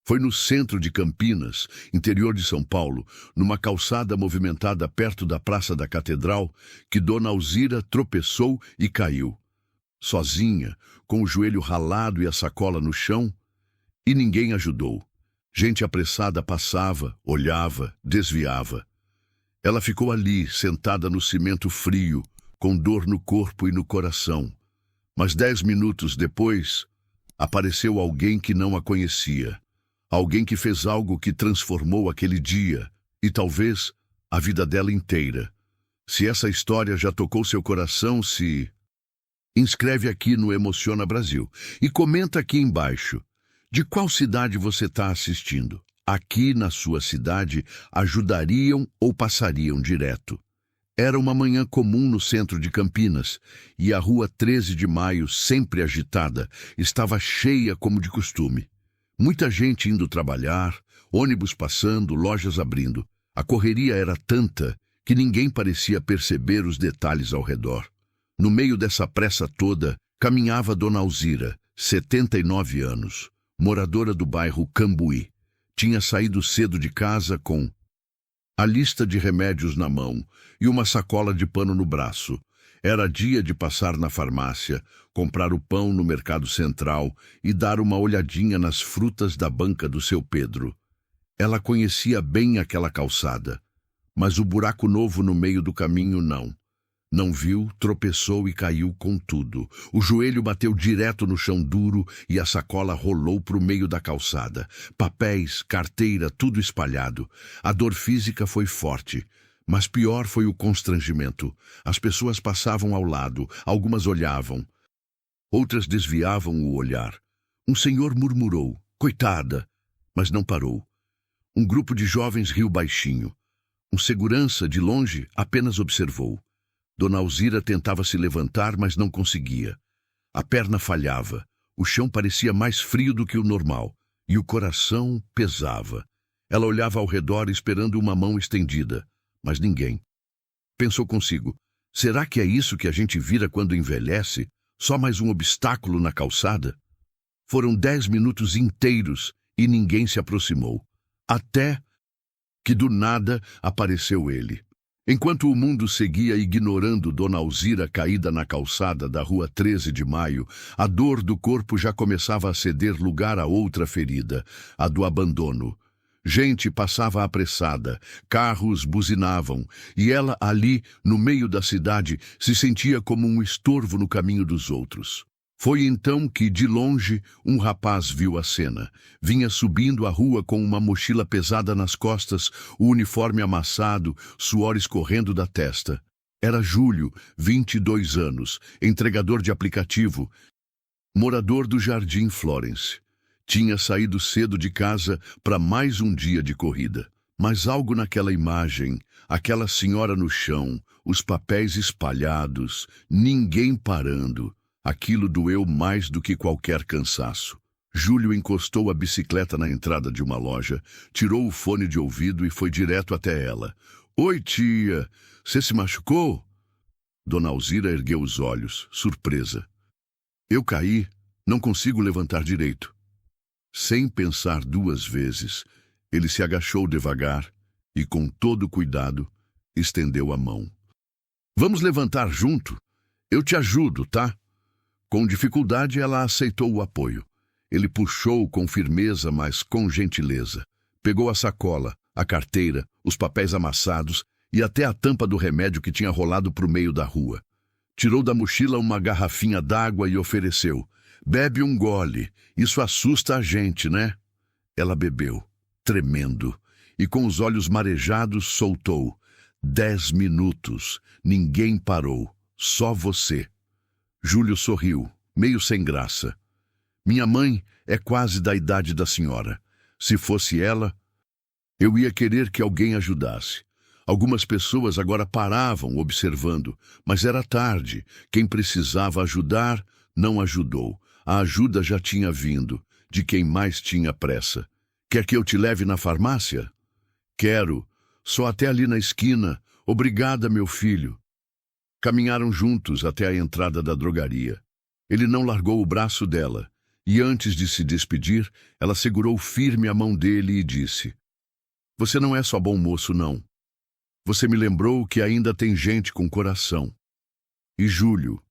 Foi no centro de Campinas, interior de São Paulo, numa calçada movimentada perto da Praça da Catedral, que Dona Alzira tropeçou e caiu. Sozinha, com o joelho ralado e a sacola no chão, e ninguém ajudou. Gente apressada passava, olhava, desviava. Ela ficou ali, sentada no cimento frio, com dor no corpo e no coração. Mas 10 minutos depois, apareceu alguém que não a conhecia. Alguém que fez algo que transformou aquele dia, e talvez a vida dela inteira. Se essa história já tocou seu coração, inscreve aqui no Emociona Brasil e comenta aqui embaixo. De qual cidade você está assistindo? Aqui na sua cidade, ajudariam ou passariam direto? Era uma manhã comum no centro de Campinas, e a rua 13 de Maio, sempre agitada, estava cheia como de costume. Muita gente indo trabalhar, ônibus passando, lojas abrindo. A correria era tanta que ninguém parecia perceber os detalhes ao redor. No meio dessa pressa toda, caminhava Dona Alzira, 79 anos, moradora do bairro Cambuí. Tinha saído cedo de casa com a lista de remédios na mão e uma sacola de pano no braço. Era dia de passar na farmácia, comprar o pão no Mercado Central e dar uma olhadinha nas frutas da banca do seu Pedro. Ela conhecia bem aquela calçada, mas o buraco novo no meio do caminho não. Não viu, tropeçou e caiu com tudo. O joelho bateu direto no chão duro e a sacola rolou para o meio da calçada. Papéis, carteira, tudo espalhado. A dor física foi forte, mas pior foi o constrangimento. As pessoas passavam ao lado, algumas olhavam. Outras desviavam o olhar. Um senhor murmurou, coitada, mas não parou. Um grupo de jovens riu baixinho. Um segurança, de longe, apenas observou. Dona Alzira tentava se levantar, mas não conseguia. A perna falhava, o chão parecia mais frio do que o normal, e o coração pesava. Ela olhava ao redor esperando uma mão estendida, mas ninguém. Pensou consigo, será que é isso que a gente vira quando envelhece? Só mais um obstáculo na calçada? Foram 10 minutos inteiros e ninguém se aproximou. Até que do nada apareceu ele. Enquanto o mundo seguia ignorando Dona Alzira caída na calçada da rua 13 de Maio, a dor do corpo já começava a ceder lugar a outra ferida, a do abandono. Gente passava apressada, carros buzinavam, e ela ali, no meio da cidade, se sentia como um estorvo no caminho dos outros. Foi então que, de longe, um rapaz viu a cena. Vinha subindo a rua com uma mochila pesada nas costas, o uniforme amassado, suor escorrendo da testa. Era Júlio, 22 anos, entregador de aplicativo, morador do Jardim Florence. Tinha saído cedo de casa para mais um dia de corrida. Mas algo naquela imagem, aquela senhora no chão, os papéis espalhados, ninguém parando, aquilo doeu mais do que qualquer cansaço. Júlio encostou a bicicleta na entrada de uma loja, tirou o fone de ouvido e foi direto até ela. Oi, tia, você se machucou? Dona Alzira ergueu os olhos, surpresa. Eu caí, não consigo levantar direito. Sem pensar 2 vezes, ele se agachou devagar e, com todo cuidado, estendeu a mão. Vamos levantar junto? Eu te ajudo, tá? Com dificuldade, ela aceitou o apoio. Ele puxou com firmeza, mas com gentileza. Pegou a sacola, a carteira, os papéis amassados e até a tampa do remédio que tinha rolado para o meio da rua. Tirou da mochila uma garrafinha d'água e ofereceu. Bebe um gole, isso assusta a gente, né? Ela bebeu, tremendo, e com os olhos marejados soltou. 10 minutos, ninguém parou, só você. Júlio sorriu, meio sem graça. Minha mãe é quase da idade da senhora. Se fosse ela, eu ia querer que alguém ajudasse. Algumas pessoas agora paravam observando, mas era tarde. Quem precisava ajudar, não ajudou. A ajuda já tinha vindo, de quem mais tinha pressa. Quer que eu te leve na farmácia? Quero. Só até ali na esquina. Obrigada, meu filho. Caminharam juntos até a entrada da drogaria. Ele não largou o braço dela. E antes de se despedir, ela segurou firme a mão dele e disse: Você não é só bom moço, não. Você me lembrou que ainda tem gente com coração. E Júlio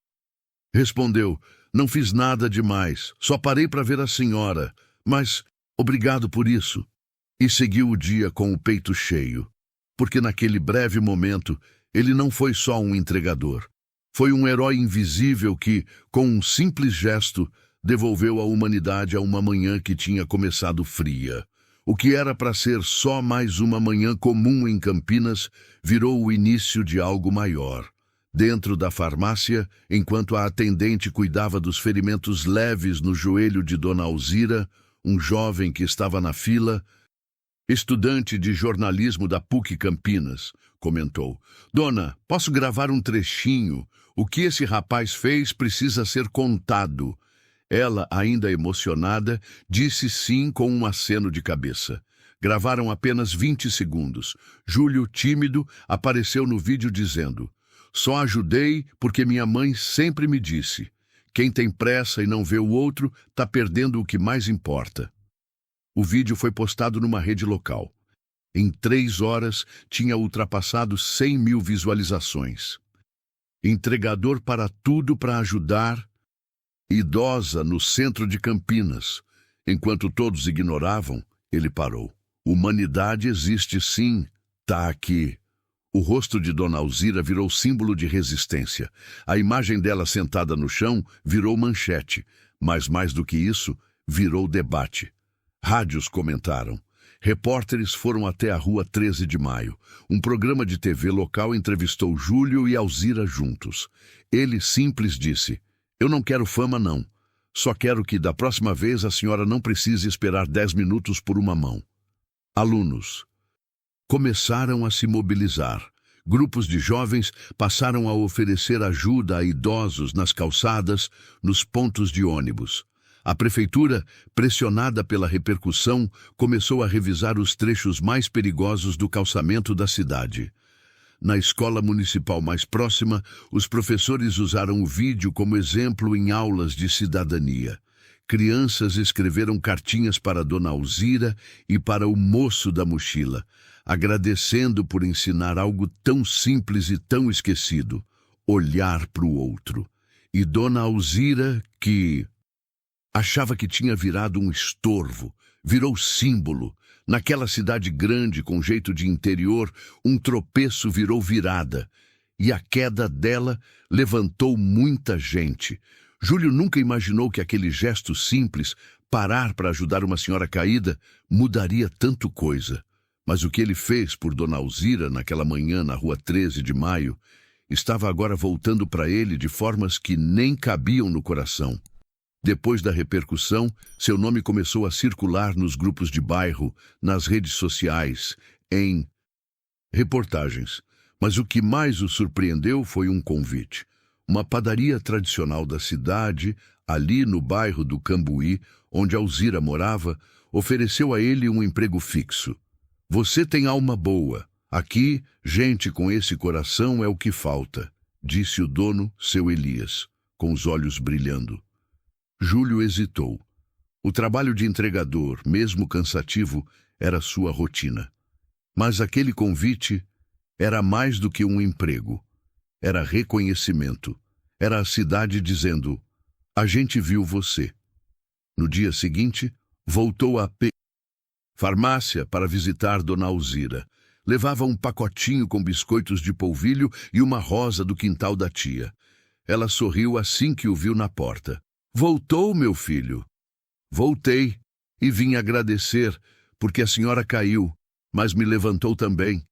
respondeu: Não fiz nada demais, só parei para ver a senhora, mas obrigado por isso. E seguiu o dia com o peito cheio, porque naquele breve momento ele não foi só um entregador. Foi um herói invisível que, com um simples gesto, devolveu a humanidade a uma manhã que tinha começado fria. O que era para ser só mais uma manhã comum em Campinas virou o início de algo maior. Dentro da farmácia, enquanto a atendente cuidava dos ferimentos leves no joelho de Dona Alzira, um jovem que estava na fila, estudante de jornalismo da PUC Campinas, comentou: Dona, posso gravar um trechinho? O que esse rapaz fez precisa ser contado. Ela, ainda emocionada, disse sim com um aceno de cabeça. Gravaram apenas 20 segundos. Júlio, tímido, apareceu no vídeo dizendo: Só ajudei porque minha mãe sempre me disse: quem tem pressa e não vê o outro, tá perdendo o que mais importa. O vídeo foi postado numa rede local. Em 3 horas, tinha ultrapassado 100 mil visualizações. Entregador para tudo para ajudar. Idosa no centro de Campinas. Enquanto todos ignoravam, ele parou. Humanidade existe sim, tá aqui. O rosto de Dona Alzira virou símbolo de resistência. A imagem dela sentada no chão virou manchete, mas mais do que isso, virou debate. Rádios comentaram. Repórteres foram até a rua 13 de Maio. Um programa de TV local entrevistou Júlio e Alzira juntos. Ele simples disse: Eu não quero fama, não. Só quero que, da próxima vez, a senhora não precise esperar 10 minutos por uma mão. Alunos começaram a se mobilizar. Grupos de jovens passaram a oferecer ajuda a idosos nas calçadas, nos pontos de ônibus. A prefeitura, pressionada pela repercussão, começou a revisar os trechos mais perigosos do calçamento da cidade. Na escola municipal mais próxima, os professores usaram o vídeo como exemplo em aulas de cidadania. Crianças escreveram cartinhas para Dona Alzira e para o moço da mochila, agradecendo por ensinar algo tão simples e tão esquecido: olhar para o outro. E Dona Alzira, que achava que tinha virado um estorvo, virou símbolo. Naquela cidade grande, com jeito de interior, um tropeço virou virada. E a queda dela levantou muita gente. Júlio nunca imaginou que aquele gesto simples, parar para ajudar uma senhora caída, mudaria tanto coisa. Mas o que ele fez por Dona Alzira naquela manhã na rua 13 de Maio estava agora voltando para ele de formas que nem cabiam no coração. Depois da repercussão, seu nome começou a circular nos grupos de bairro, nas redes sociais, em reportagens. Mas o que mais o surpreendeu foi um convite. Uma padaria tradicional da cidade, ali no bairro do Cambuí, onde Alzira morava, ofereceu a ele um emprego fixo. Você tem alma boa. Aqui, gente com esse coração é o que falta, disse o dono, seu Elias, com os olhos brilhando. Júlio hesitou. O trabalho de entregador, mesmo cansativo, era sua rotina. Mas aquele convite era mais do que um emprego. Era reconhecimento. Era a cidade dizendo: a gente viu você. No dia seguinte, voltou à farmácia para visitar Dona Alzira. Levava um pacotinho com biscoitos de polvilho e uma rosa do quintal da tia. Ela sorriu assim que o viu na porta. Voltou, meu filho? Voltei e vim agradecer, porque a senhora caiu, mas me levantou também.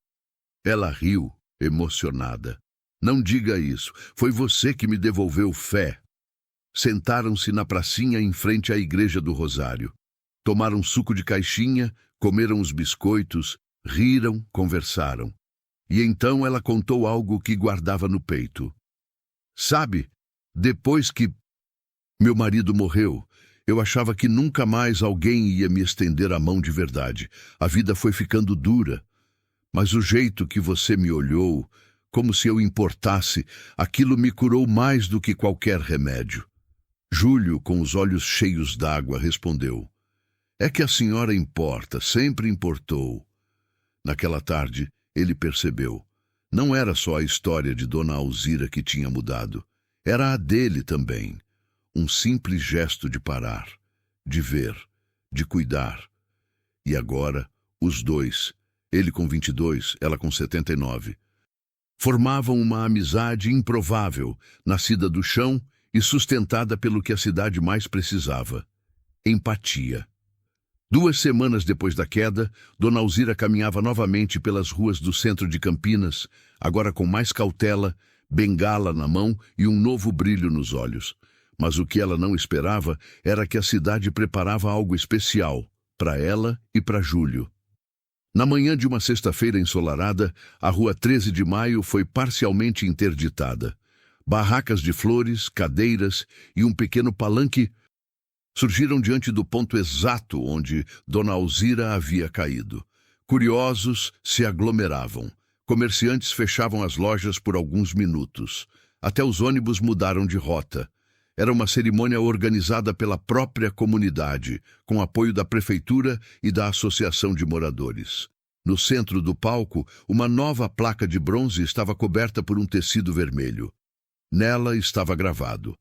Ela riu, emocionada. Não diga isso, foi você que me devolveu fé. Sentaram-se na pracinha em frente à igreja do Rosário. Tomaram suco de caixinha, comeram os biscoitos, riram, conversaram. E então ela contou algo que guardava no peito. Sabe, depois que meu marido morreu, eu achava que nunca mais alguém ia me estender a mão de verdade. A vida foi ficando dura. Mas o jeito que você me olhou, como se eu importasse, aquilo me curou mais do que qualquer remédio. Júlio, com os olhos cheios d'água, respondeu: É que a senhora importa, sempre importou. Naquela tarde, ele percebeu. Não era só a história de Dona Alzira que tinha mudado. Era a dele também. Um simples gesto de parar, de ver, de cuidar. E agora, os dois, ele com 22, ela com 79, formavam uma amizade improvável, nascida do chão e sustentada pelo que a cidade mais precisava: empatia. 2 semanas depois da queda, Dona Alzira caminhava novamente pelas ruas do centro de Campinas, agora com mais cautela, bengala na mão e um novo brilho nos olhos. Mas o que ela não esperava era que a cidade preparava algo especial para ela e para Júlio. Na manhã de uma sexta-feira ensolarada, a rua 13 de Maio foi parcialmente interditada. Barracas de flores, cadeiras e um pequeno palanque surgiram diante do ponto exato onde Dona Alzira havia caído. Curiosos se aglomeravam. Comerciantes fechavam as lojas por alguns minutos. Até os ônibus mudaram de rota. Era uma cerimônia organizada pela própria comunidade, com apoio da prefeitura e da associação de moradores. No centro do palco, uma nova placa de bronze estava coberta por um tecido vermelho. Nela estava gravado: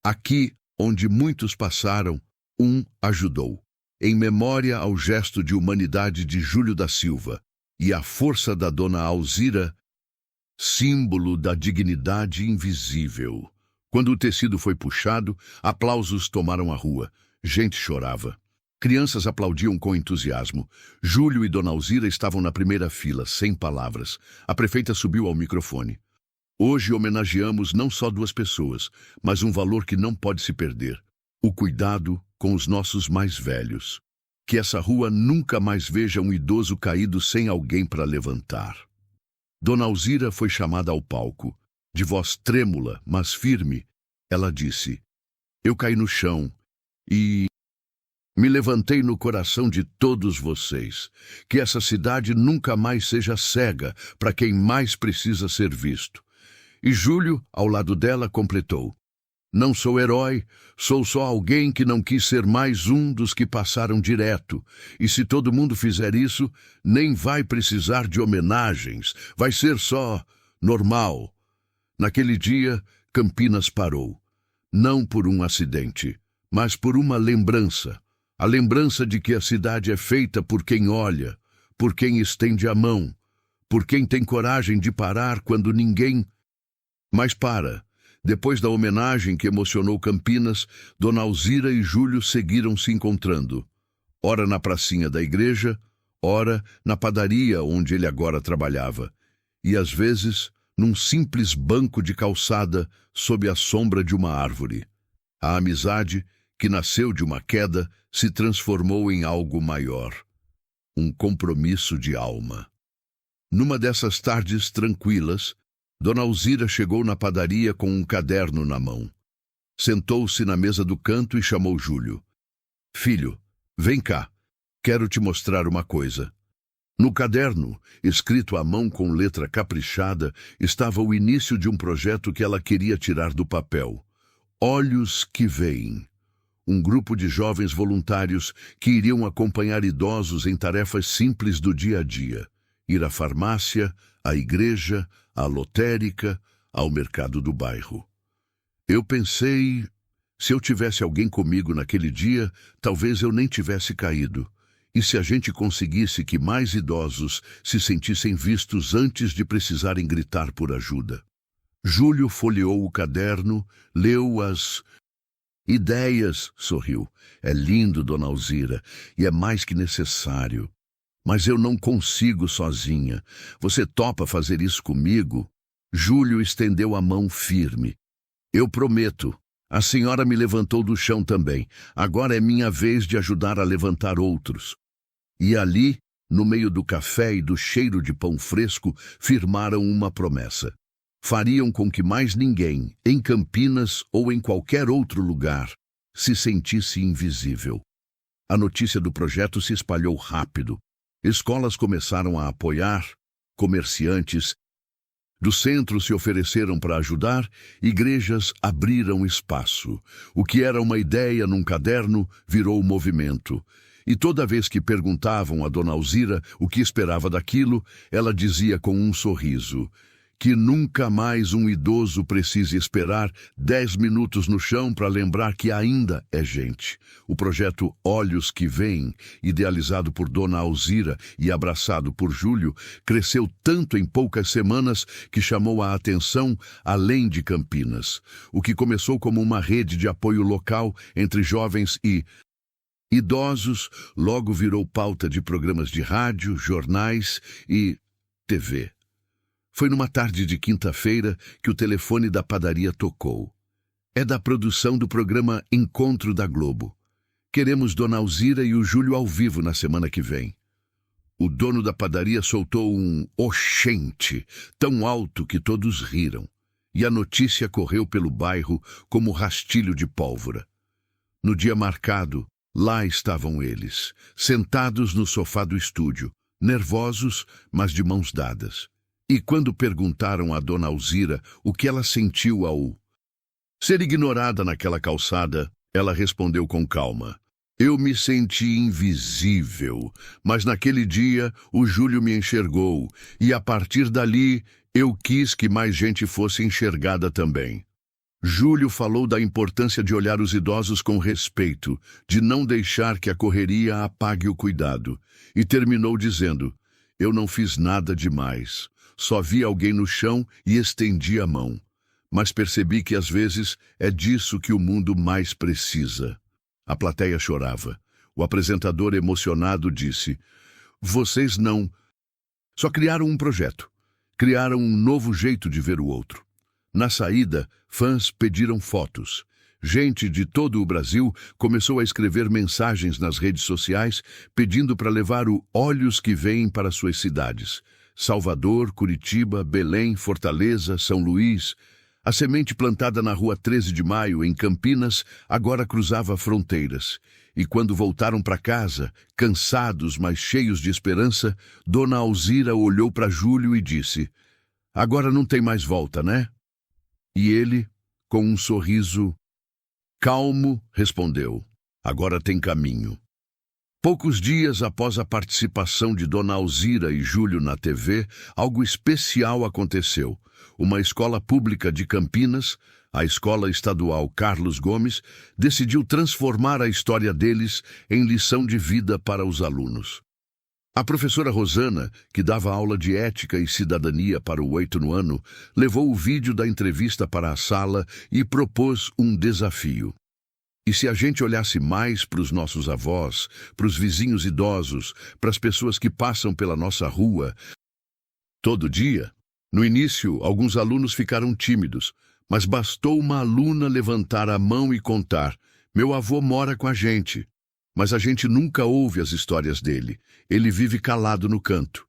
Aqui, onde muitos passaram, um ajudou, em memória ao gesto de humanidade de Júlio da Silva e à força da Dona Alzira, símbolo da dignidade invisível. Quando o tecido foi puxado, aplausos tomaram a rua. Gente chorava. Crianças aplaudiam com entusiasmo. Júlio e Dona Alzira estavam na primeira fila, sem palavras. A prefeita subiu ao microfone. Hoje homenageamos não só 2 pessoas, mas um valor que não pode se perder: o cuidado com os nossos mais velhos. Que essa rua nunca mais veja um idoso caído sem alguém para levantar. Dona Alzira foi chamada ao palco. De voz trêmula, mas firme, ela disse: Eu caí no chão e me levantei no coração de todos vocês. Que essa cidade nunca mais seja cega para quem mais precisa ser visto. E Júlio, ao lado dela, completou: Não sou herói, sou só alguém que não quis ser mais um dos que passaram direto. E se todo mundo fizer isso, nem vai precisar de homenagens, vai ser só normal. Naquele dia, Campinas parou. Não por um acidente, mas por uma lembrança. A lembrança de que a cidade é feita por quem olha, por quem estende a mão, por quem tem coragem de parar quando ninguém mais para. Depois da homenagem que emocionou Campinas, Dona Alzira e Júlio seguiram se encontrando. Ora na pracinha da igreja, ora na padaria onde ele agora trabalhava. E às vezes, num simples banco de calçada sob a sombra de uma árvore. A amizade, que nasceu de uma queda, se transformou em algo maior. Um compromisso de alma. Numa dessas tardes tranquilas, Dona Alzira chegou na padaria com um caderno na mão. Sentou-se na mesa do canto e chamou Júlio. Filho, vem cá. Quero te mostrar uma coisa. No caderno, escrito à mão com letra caprichada, estava o início de um projeto que ela queria tirar do papel. Olhos que Veem. Um grupo de jovens voluntários que iriam acompanhar idosos em tarefas simples do dia a dia. Ir à farmácia, à igreja, à lotérica, ao mercado do bairro. Eu pensei, se eu tivesse alguém comigo naquele dia, talvez eu nem tivesse caído. E se a gente conseguisse que mais idosos se sentissem vistos antes de precisarem gritar por ajuda? Júlio folheou o caderno, leu as ideias, sorriu. É lindo, Dona Alzira, e é mais que necessário. Mas eu não consigo sozinha. Você topa fazer isso comigo? Júlio estendeu a mão firme. Eu prometo. A senhora me levantou do chão também. Agora é minha vez de ajudar a levantar outros. E ali, no meio do café e do cheiro de pão fresco, firmaram uma promessa. Fariam com que mais ninguém, em Campinas ou em qualquer outro lugar, se sentisse invisível. A notícia do projeto se espalhou rápido. Escolas começaram a apoiar, comerciantes Do centro se ofereceram para ajudar, igrejas abriram espaço. O que era uma ideia num caderno virou movimento. E toda vez que perguntavam a Dona Alzira o que esperava daquilo, ela dizia com um sorriso: que nunca mais um idoso precise esperar 10 minutos no chão para lembrar que ainda é gente. O projeto Olhos que Veem, idealizado por Dona Alzira e abraçado por Júlio, cresceu tanto em poucas semanas que chamou a atenção além de Campinas. O que começou como uma rede de apoio local entre jovens e idosos, logo virou pauta de programas de rádio, jornais e TV. Foi numa tarde de quinta-feira que o telefone da padaria tocou. É da produção do programa Encontro da Globo. Queremos Dona Alzira e o Júlio ao vivo na semana que vem. O dono da padaria soltou um oxente, tão alto que todos riram. E a notícia correu pelo bairro como rastilho de pólvora. No dia marcado, lá estavam eles, sentados no sofá do estúdio, nervosos, mas de mãos dadas. E quando perguntaram a Dona Alzira o que ela sentiu ao ser ignorada naquela calçada, ela respondeu com calma: eu me senti invisível, mas naquele dia o Júlio me enxergou, e a partir dali eu quis que mais gente fosse enxergada também. Júlio falou da importância de olhar os idosos com respeito, de não deixar que a correria apague o cuidado, e terminou dizendo: eu não fiz nada demais. Só vi alguém no chão e estendi a mão. Mas percebi que às vezes é disso que o mundo mais precisa. A plateia chorava. O apresentador emocionado disse: vocês não só criaram um projeto. Criaram um novo jeito de ver o outro. Na saída, fãs pediram fotos. Gente de todo o Brasil começou a escrever mensagens nas redes sociais pedindo para levar o Olhos que Veem para suas cidades. Salvador, Curitiba, Belém, Fortaleza, São Luís. A semente plantada na rua 13 de Maio, em Campinas, agora cruzava fronteiras. E quando voltaram para casa, cansados, mas cheios de esperança, Dona Alzira olhou para Júlio e disse: agora não tem mais volta, né? E ele, com um sorriso calmo, respondeu: agora tem caminho. Poucos dias após a participação de Dona Alzira e Júlio na TV, algo especial aconteceu. Uma escola pública de Campinas, a Escola Estadual Carlos Gomes, decidiu transformar a história deles em lição de vida para os alunos. A professora Rosana, que dava aula de ética e cidadania para o 8º ano, levou o vídeo da entrevista para a sala e propôs um desafio. E se a gente olhasse mais para os nossos avós, para os vizinhos idosos, para as pessoas que passam pela nossa rua todo dia? No início, alguns alunos ficaram tímidos, mas bastou uma aluna levantar a mão e contar: meu avô mora com a gente, mas a gente nunca ouve as histórias dele. Ele vive calado no canto.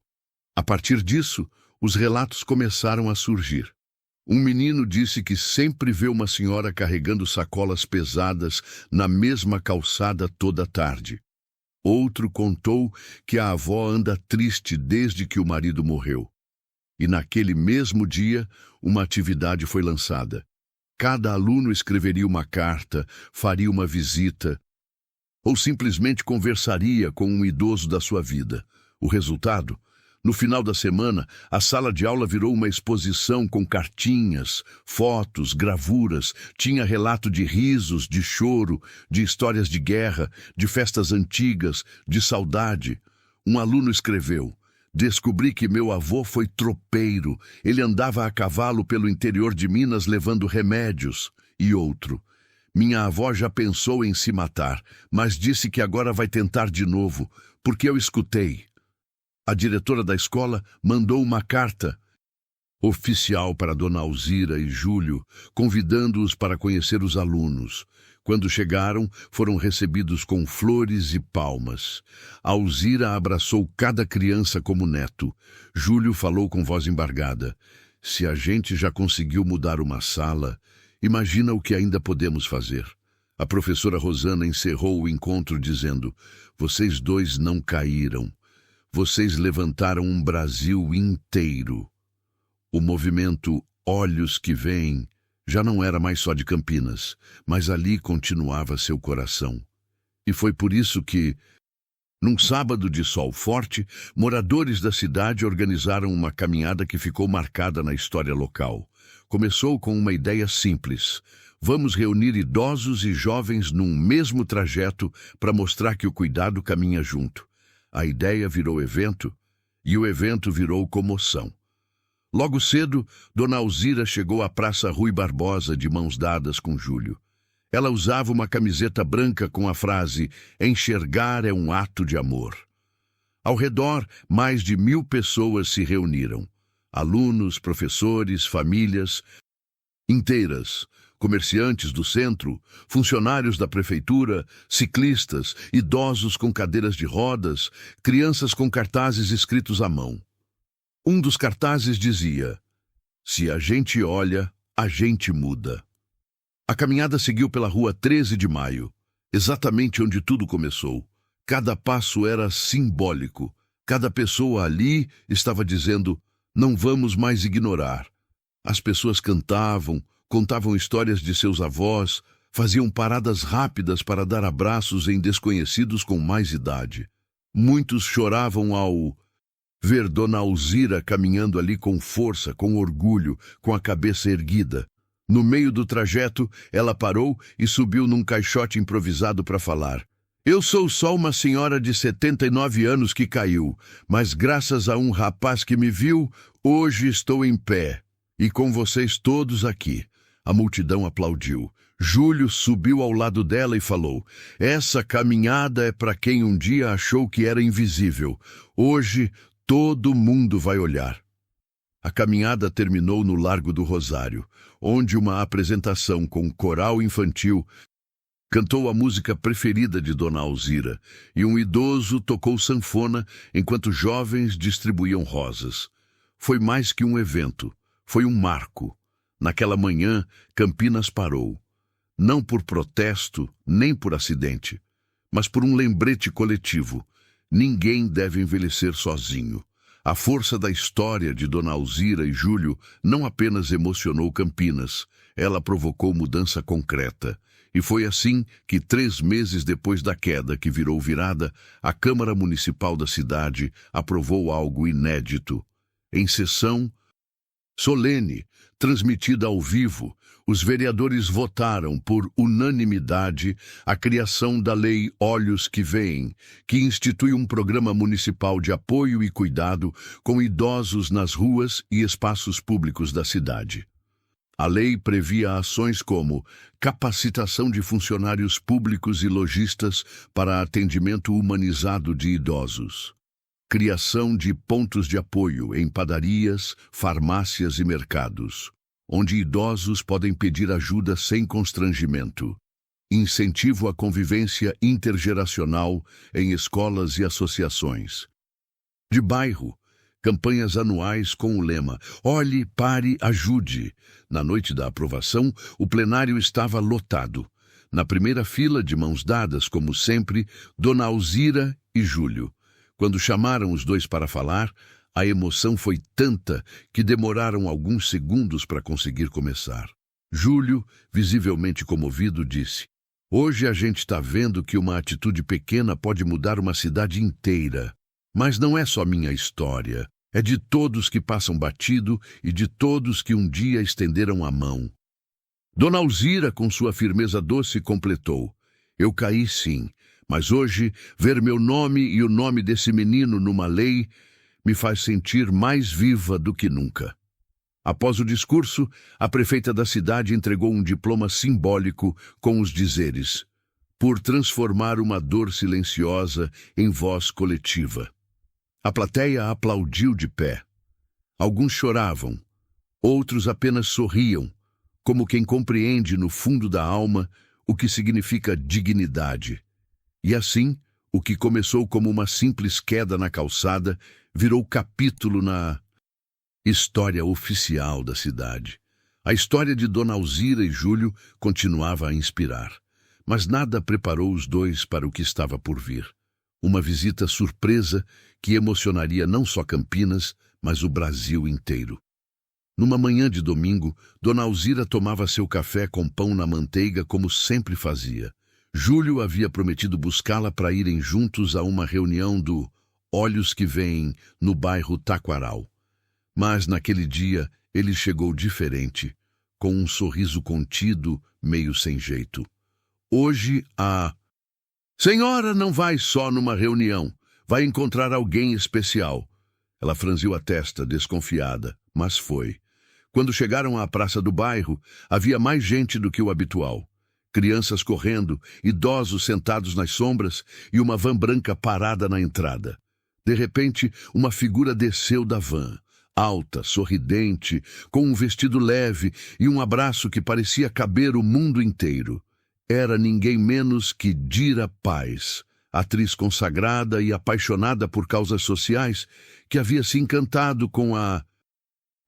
A partir disso, os relatos começaram a surgir. Um menino disse que sempre vê uma senhora carregando sacolas pesadas na mesma calçada toda tarde. Outro contou que a avó anda triste desde que o marido morreu. E naquele mesmo dia, uma atividade foi lançada. Cada aluno escreveria uma carta, faria uma visita, ou simplesmente conversaria com um idoso da sua vida. O resultado? No final da semana, a sala de aula virou uma exposição com cartinhas, fotos, gravuras. Tinha relato de risos, de choro, de histórias de guerra, de festas antigas, de saudade. Um aluno escreveu: descobri que meu avô foi tropeiro. Ele andava a cavalo pelo interior de Minas levando remédios. E outro: minha avó já pensou em se matar, mas disse que agora vai tentar de novo, porque eu escutei. A diretora da escola mandou uma carta oficial para Dona Alzira e Júlio, convidando-os para conhecer os alunos. Quando chegaram, foram recebidos com flores e palmas. Alzira abraçou cada criança como neto. Júlio falou com voz embargada: se a gente já conseguiu mudar uma sala, imagina o que ainda podemos fazer. A professora Rosana encerrou o encontro dizendo: vocês dois não caíram. Vocês levantaram um Brasil inteiro. O movimento Olhos que Veem já não era mais só de Campinas, mas ali continuava seu coração. E foi por isso que, num sábado de sol forte, moradores da cidade organizaram uma caminhada que ficou marcada na história local. Começou com uma ideia simples: vamos reunir idosos e jovens num mesmo trajeto para mostrar que o cuidado caminha junto. A ideia virou evento e o evento virou comoção. Logo cedo, Dona Alzira chegou à Praça Rui Barbosa de mãos dadas com Júlio. Ela usava uma camiseta branca com a frase "Enxergar é um ato de amor". Ao redor, mais de 1000 pessoas se reuniram. Alunos, professores, famílias inteiras, comerciantes do centro, funcionários da prefeitura, ciclistas, idosos com cadeiras de rodas, crianças com cartazes escritos à mão. Um dos cartazes dizia: "Se a gente olha, a gente muda". A caminhada seguiu pela rua 13 de Maio, exatamente onde tudo começou. Cada passo era simbólico. Cada pessoa ali estava dizendo: não vamos mais ignorar. As pessoas cantavam, contavam histórias de seus avós, faziam paradas rápidas para dar abraços em desconhecidos com mais idade. Muitos choravam ao ver Dona Alzira caminhando ali com força, com orgulho, com a cabeça erguida. No meio do trajeto, ela parou e subiu num caixote improvisado para falar. "Eu sou só uma senhora de 79 anos que caiu, mas graças a um rapaz que me viu, hoje estou em pé. E com vocês todos aqui." A multidão aplaudiu. Júlio subiu ao lado dela e falou: "Essa caminhada é para quem um dia achou que era invisível. Hoje, todo mundo vai olhar." A caminhada terminou no Largo do Rosário, onde uma apresentação com coral infantil cantou a música preferida de Dona Alzira e um idoso tocou sanfona enquanto jovens distribuíam rosas. Foi mais que um evento, foi um marco. Naquela manhã, Campinas parou. Não por protesto, nem por acidente, mas por um lembrete coletivo. Ninguém deve envelhecer sozinho. A força da história de Dona Alzira e Júlio não apenas emocionou Campinas, ela provocou mudança concreta. E foi assim que, 3 meses depois da queda que virou virada, a Câmara Municipal da cidade aprovou algo inédito. Em sessão solene, transmitida ao vivo, os vereadores votaram por unanimidade a criação da Lei Olhos que Veem, que institui um programa municipal de apoio e cuidado com idosos nas ruas e espaços públicos da cidade. A lei previa ações como capacitação de funcionários públicos e lojistas para atendimento humanizado de idosos, criação de pontos de apoio em padarias, farmácias e mercados, onde idosos podem pedir ajuda sem constrangimento, incentivo à convivência intergeracional em escolas e associações. De bairro, campanhas anuais com o lema "Olhe, pare, ajude". Na noite da aprovação, o plenário estava lotado. Na primeira fila, de mãos dadas, como sempre, Dona Alzira e Júlio. Quando chamaram os dois para falar, a emoção foi tanta que demoraram alguns segundos para conseguir começar. Júlio, visivelmente comovido, disse: "Hoje a gente está vendo que uma atitude pequena pode mudar uma cidade inteira. Mas não é só minha história, é de todos que passam batido e de todos que um dia estenderam a mão." Dona Alzira, com sua firmeza doce, completou: "Eu caí sim, mas hoje ver meu nome e o nome desse menino numa lei me faz sentir mais viva do que nunca." Após o discurso, a prefeita da cidade entregou um diploma simbólico com os dizeres: "Por transformar uma dor silenciosa em voz coletiva." A plateia aplaudiu de pé. Alguns choravam, outros apenas sorriam, como quem compreende no fundo da alma o que significa dignidade. E assim, o que começou como uma simples queda na calçada virou capítulo na história oficial da cidade. A história de Dona Alzira e Júlio continuava a inspirar, mas nada preparou os dois para o que estava por vir. Uma visita surpresa que emocionaria não só Campinas, mas o Brasil inteiro. Numa manhã de domingo, Dona Alzira tomava seu café com pão na manteiga como sempre fazia. Júlio havia prometido buscá-la para irem juntos a uma reunião do Olhos que Veem no bairro Taquaral. Mas naquele dia ele chegou diferente, com um sorriso contido, meio sem jeito. Hoje a senhora não vai só numa reunião, vai encontrar alguém especial. Ela franziu a testa, desconfiada, mas foi. Quando chegaram à praça do bairro, havia mais gente do que o habitual. Crianças correndo, idosos sentados nas sombras e uma van branca parada na entrada. De repente, uma figura desceu da van, alta, sorridente, com um vestido leve e um abraço que parecia caber o mundo inteiro. Era ninguém menos que Dira Paz, atriz consagrada e apaixonada por causas sociais, que havia se encantado com a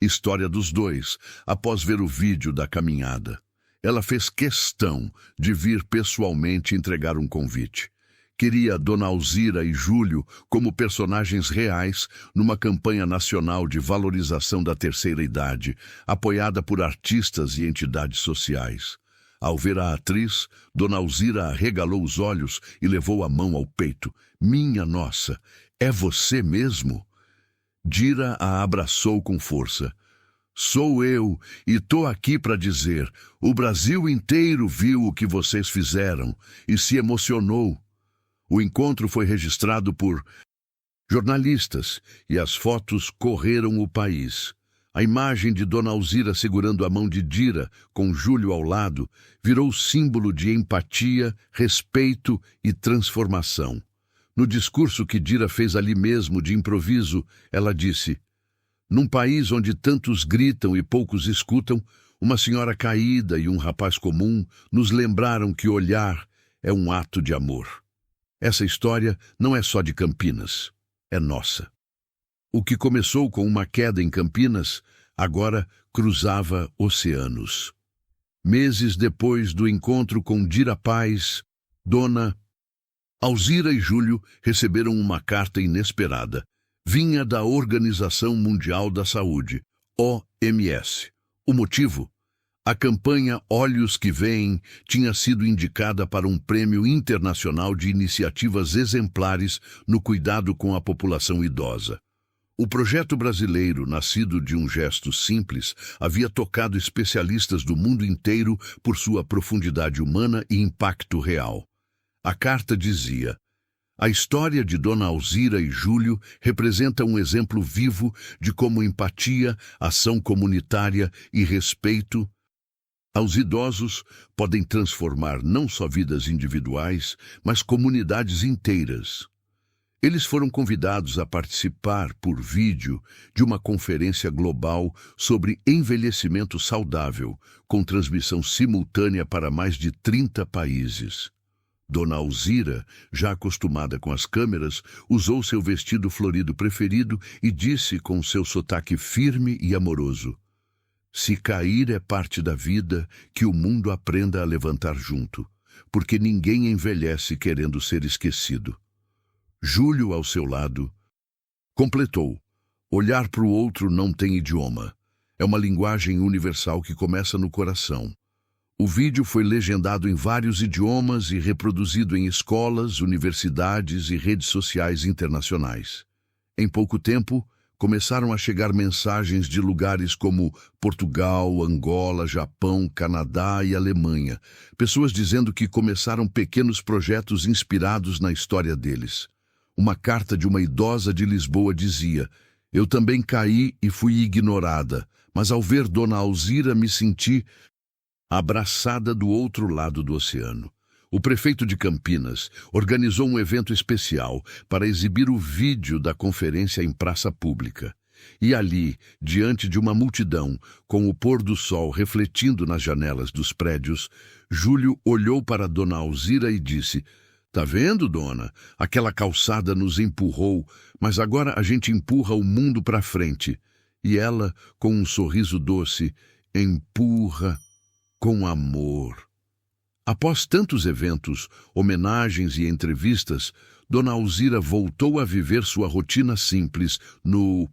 história dos dois após ver o vídeo da caminhada. Ela fez questão de vir pessoalmente entregar um convite. Queria Dona Alzira e Júlio como personagens reais numa campanha nacional de valorização da terceira idade, apoiada por artistas e entidades sociais. Ao ver a atriz, Dona Alzira arregalou os olhos e levou a mão ao peito. Minha nossa, é você mesmo? Dira a abraçou com força. Sou eu, e tô aqui para dizer, o Brasil inteiro viu o que vocês fizeram e se emocionou. O encontro foi registrado por jornalistas e as fotos correram o país. A imagem de Dona Alzira segurando a mão de Dira, com Júlio ao lado, virou símbolo de empatia, respeito e transformação. No discurso que Dira fez ali mesmo, de improviso, ela disse: num país onde tantos gritam e poucos escutam, uma senhora caída e um rapaz comum nos lembraram que olhar é um ato de amor. Essa história não é só de Campinas, é nossa. O que começou com uma queda em Campinas, agora cruzava oceanos. Meses depois do encontro com Dira Paz, Dona Alzira e Júlio receberam uma carta inesperada. Vinha da Organização Mundial da Saúde, OMS. O motivo? A campanha Olhos que Veem tinha sido indicada para um prêmio internacional de iniciativas exemplares no cuidado com a população idosa. O projeto brasileiro, nascido de um gesto simples, havia tocado especialistas do mundo inteiro por sua profundidade humana e impacto real. A carta dizia: a história de Dona Alzira e Júlio representa um exemplo vivo de como empatia, ação comunitária e respeito aos idosos podem transformar não só vidas individuais, mas comunidades inteiras. Eles foram convidados a participar por vídeo de uma conferência global sobre envelhecimento saudável, com transmissão simultânea para mais de 30 países. Dona Alzira, já acostumada com as câmeras, usou seu vestido florido preferido e disse com seu sotaque firme e amoroso: se cair é parte da vida, que o mundo aprenda a levantar junto, porque ninguém envelhece querendo ser esquecido. Júlio, ao seu lado, completou: olhar para o outro não tem idioma. É uma linguagem universal que começa no coração. O vídeo foi legendado em vários idiomas e reproduzido em escolas, universidades e redes sociais internacionais. Em pouco tempo, começaram a chegar mensagens de lugares como Portugal, Angola, Japão, Canadá e Alemanha. Pessoas dizendo que começaram pequenos projetos inspirados na história deles. Uma carta de uma idosa de Lisboa dizia: eu também caí e fui ignorada, mas ao ver Dona Alzira me senti abraçada do outro lado do oceano. O prefeito de Campinas organizou um evento especial para exibir o vídeo da conferência em praça pública. E ali, diante de uma multidão, com o pôr do sol refletindo nas janelas dos prédios, Júlio olhou para Dona Alzira e disse: tá vendo, dona? Aquela calçada nos empurrou, mas agora a gente empurra o mundo para frente. E ela, com um sorriso doce, empurra com amor. Após tantos eventos, homenagens e entrevistas, Dona Alzira voltou a viver sua rotina simples no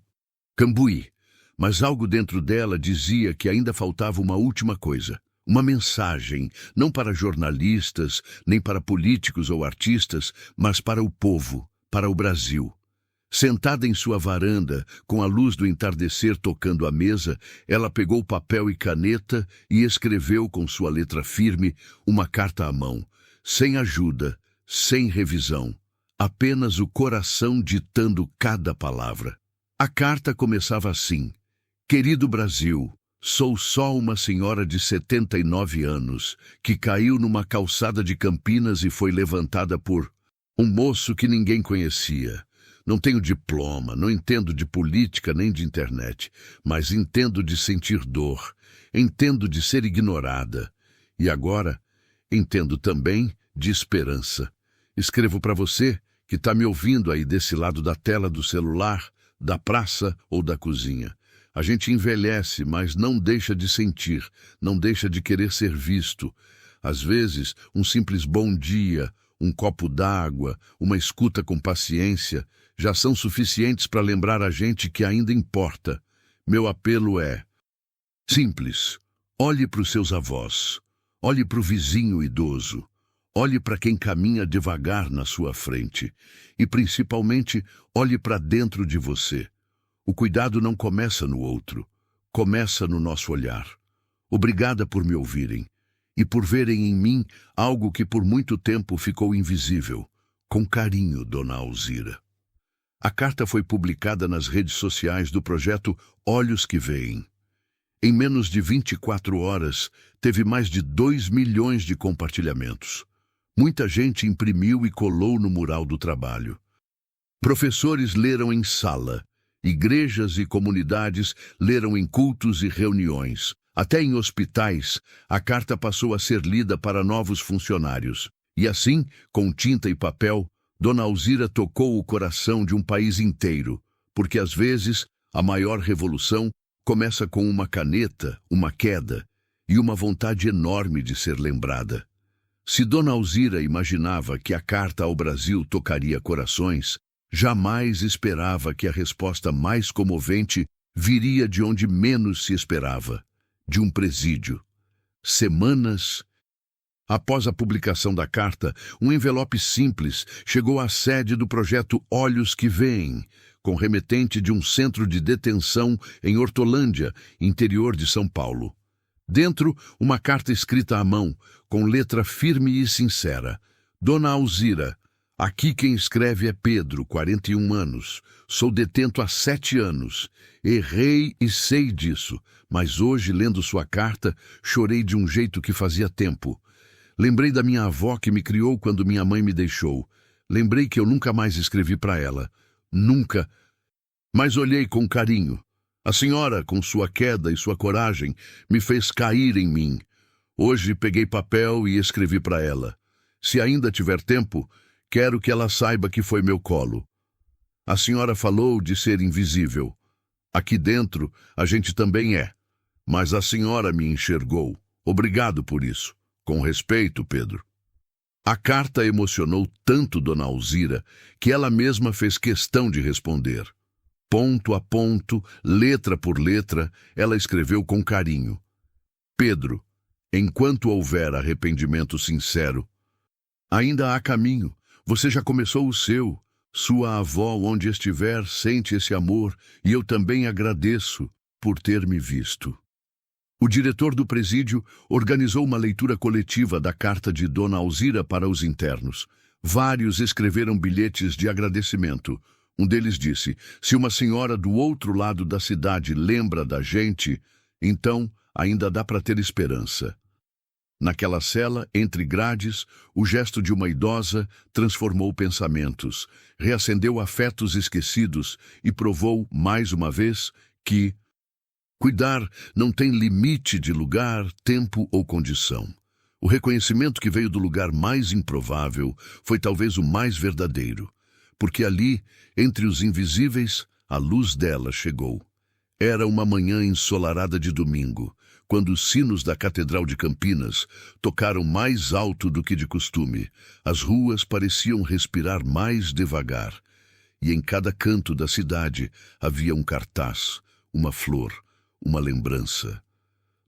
Cambuí. mas algo dentro dela dizia que ainda faltava uma última coisa. Uma mensagem, não para jornalistas, nem para políticos ou artistas, mas para o povo, para o Brasil. Sentada em sua varanda, com a luz do entardecer tocando a mesa, ela pegou papel e caneta e escreveu com sua letra firme uma carta à mão, sem ajuda, sem revisão, apenas o coração ditando cada palavra. A carta começava assim: Querido Brasil, sou só uma senhora de 79 anos, que caiu numa calçada de Campinas e foi levantada por um moço que ninguém conhecia. Não tenho diploma, não entendo de política nem de internet, mas entendo de sentir dor, entendo de ser ignorada. E agora, entendo também de esperança. Escrevo para você que está me ouvindo aí desse lado da tela do celular, da praça ou da cozinha. A gente envelhece, mas não deixa de sentir, não deixa de querer ser visto. Às vezes, um simples bom dia, um copo d'água, uma escuta com paciência, já são suficientes para lembrar a gente que ainda importa. Meu apelo é simples. Olhe para os seus avós. Olhe para o vizinho idoso. Olhe para quem caminha devagar na sua frente. E, principalmente, olhe para dentro de você. O cuidado não começa no outro. Começa no nosso olhar. Obrigada por me ouvirem e por verem em mim algo que por muito tempo ficou invisível. Com carinho, Dona Alzira. A carta foi publicada nas redes sociais do projeto Olhos que Veem. Em menos de 24 horas, teve mais de 2 milhões de compartilhamentos. Muita gente imprimiu e colou no mural do trabalho. Professores leram em sala. Igrejas e comunidades leram em cultos e reuniões. Até em hospitais, a carta passou a ser lida para novos funcionários. E assim, com tinta e papel, Dona Alzira tocou o coração de um país inteiro, porque às vezes a maior revolução começa com uma caneta, uma queda e uma vontade enorme de ser lembrada. Se Dona Alzira imaginava que a carta ao Brasil tocaria corações, jamais esperava que a resposta mais comovente viria de onde menos se esperava, de um presídio. Semanas após a publicação da carta, um envelope simples chegou à sede do projeto Olhos que Veem, com remetente de um centro de detenção em Hortolândia, interior de São Paulo. Dentro, uma carta escrita à mão, com letra firme e sincera. Dona Alzira, aqui quem escreve é Pedro, 41 anos. Sou detento há 7 anos. Errei e sei disso, mas hoje, lendo sua carta, chorei de um jeito que fazia tempo. Lembrei da minha avó que me criou quando minha mãe me deixou. Lembrei que eu nunca mais escrevi para ela. Nunca. Mas olhei com carinho. A senhora, com sua queda e sua coragem, me fez cair em mim. Hoje peguei papel e escrevi para ela. Se ainda tiver tempo, quero que ela saiba que foi meu colo. A senhora falou de ser invisível. Aqui dentro, a gente também é. Mas a senhora me enxergou. Obrigado por isso. Com respeito, Pedro. A carta emocionou tanto Dona Alzira que ela mesma fez questão de responder. Ponto a ponto, letra por letra, ela escreveu com carinho. Pedro, enquanto houver arrependimento sincero, ainda há caminho. Você já começou o seu. Sua avó, onde estiver, sente esse amor e eu também agradeço por ter me visto. O diretor do presídio organizou uma leitura coletiva da carta de Dona Alzira para os internos. Vários escreveram bilhetes de agradecimento. Um deles disse: se uma senhora do outro lado da cidade lembra da gente, então ainda dá para ter esperança. Naquela cela, entre grades, o gesto de uma idosa transformou pensamentos, reacendeu afetos esquecidos e provou, mais uma vez, que cuidar não tem limite de lugar, tempo ou condição. O reconhecimento que veio do lugar mais improvável foi talvez o mais verdadeiro, porque ali, entre os invisíveis, a luz dela chegou. Era uma manhã ensolarada de domingo, quando os sinos da Catedral de Campinas tocaram mais alto do que de costume. As ruas pareciam respirar mais devagar, e em cada canto da cidade havia um cartaz, uma flor, uma lembrança.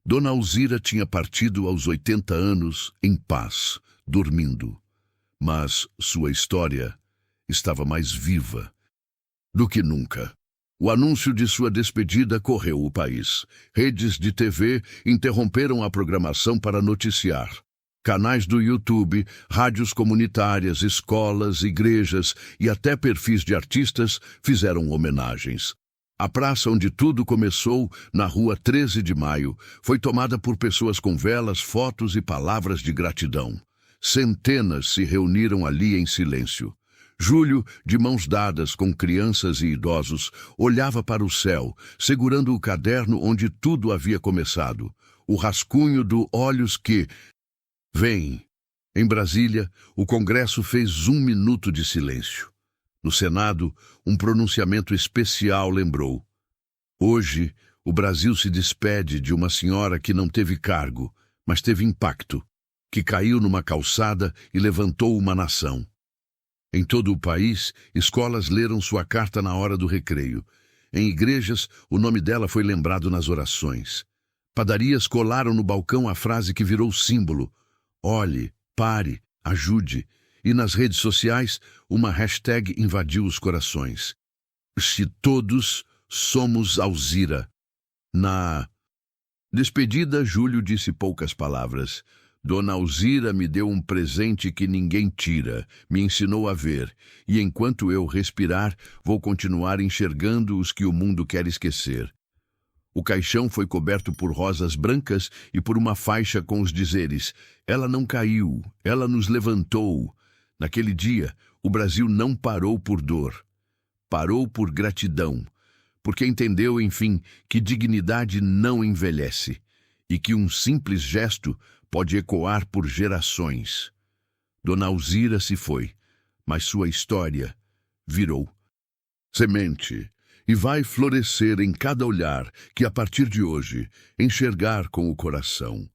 Dona Alzira tinha partido aos 80 anos, em paz, dormindo. Mas sua história estava mais viva do que nunca. O anúncio de sua despedida correu o país. Redes de TV interromperam a programação para noticiar. Canais do YouTube, rádios comunitárias, escolas, igrejas e até perfis de artistas fizeram homenagens. A praça onde tudo começou, na rua 13 de Maio, foi tomada por pessoas com velas, fotos e palavras de gratidão. Centenas se reuniram ali em silêncio. Júlio, de mãos dadas com crianças e idosos, olhava para o céu, segurando o caderno onde tudo havia começado. O rascunho do Olhos que Vêm. Em Brasília, o Congresso fez 1 minuto de silêncio. No Senado, um pronunciamento especial lembrou: hoje, o Brasil se despede de uma senhora que não teve cargo, mas teve impacto, que caiu numa calçada e levantou uma nação. Em todo o país, escolas leram sua carta na hora do recreio. Em igrejas, o nome dela foi lembrado nas orações. Padarias colaram no balcão a frase que virou símbolo: olhe, pare, ajude. E nas redes sociais, uma hashtag invadiu os corações: se todos somos Alzira. Na despedida, Júlio disse poucas palavras. Dona Alzira me deu um presente que ninguém tira, me ensinou a ver, e enquanto eu respirar, vou continuar enxergando os que o mundo quer esquecer. O caixão foi coberto por rosas brancas e por uma faixa com os dizeres: ela não caiu, ela nos levantou. Naquele dia, o Brasil não parou por dor, parou por gratidão, porque entendeu, enfim, que dignidade não envelhece e que um simples gesto pode ecoar por gerações. Dona Alzira se foi, mas sua história virou semente e vai florescer em cada olhar que, a partir de hoje, enxergar com o coração.